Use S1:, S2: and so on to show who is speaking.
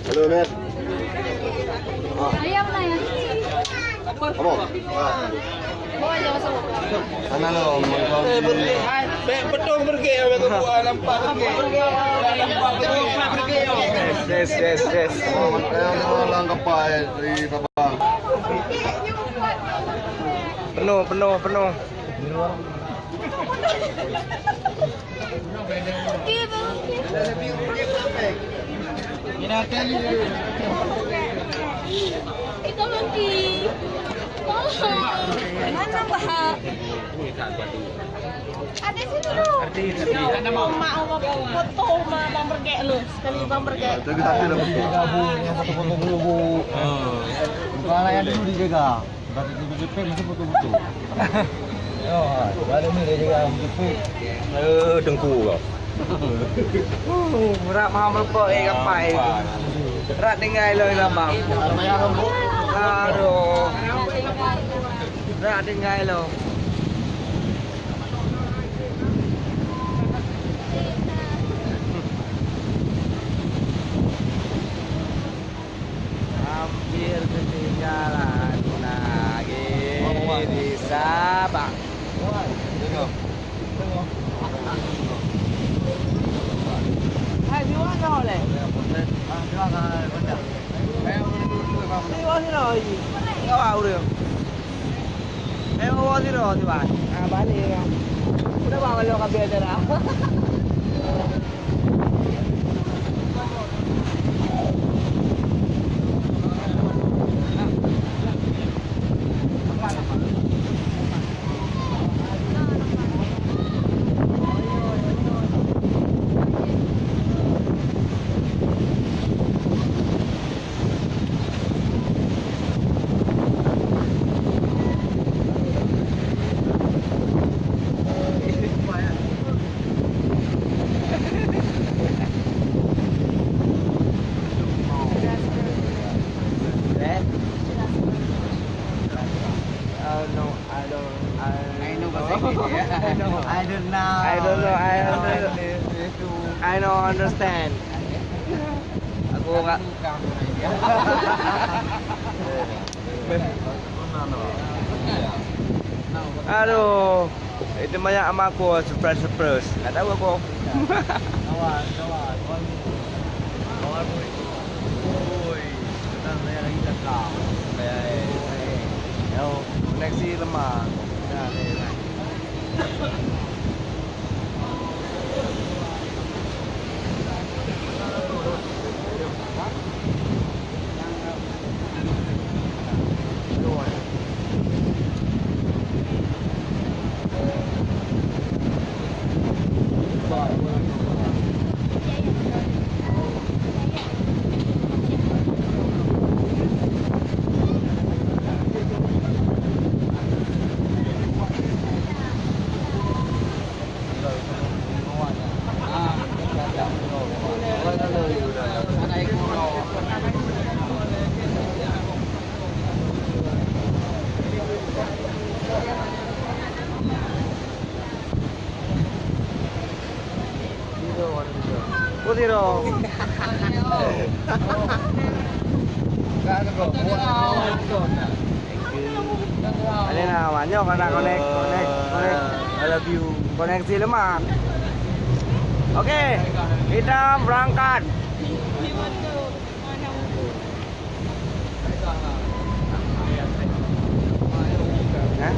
S1: Halo, Mer.
S2: Ayam na yan.
S1: Kamu?
S2: Bawa aja masuk.
S1: Sana lo,
S3: Betul pergi ya, betul lampak pergi.
S4: Yes.
S1: lang kapay di babang.
S4: Penuh.
S2: Ikaw lagi. Mana bah? Ada sini lu. Ada mau foto bang bergek lu. Sekali bang bergek.
S1: Jadi tapi dah
S5: gabung yang satu potong dulu bu. Bukan yang dulu dijaga. Berarti di BGP masih betul-betul. Oh, baru ni dia jaga BGP.
S4: Dengku kau. Rak mahal melpok kapai. Rak tinggal lo lambang. Aduh. Rak tinggal lo. Hampir ketinggalan lagi di Sabang. Hai, di mana oleh? Di mana lagi? Kau tahu dia? Bawa di mana di mana? Balik. Udah bawa lo ke biara. I don't understand. Aku enggak. Aduh, itu banyak sama aku surprise. Enggak tahu aku.
S5: Kawan. Oi, sedang saya lagi cakap.
S4: Yo, koneksi lemah. Nah, ni. Putih dong. Ini namanya karena connect. I love you. Koneksi lemah. Oke, kita berangkat. Hah?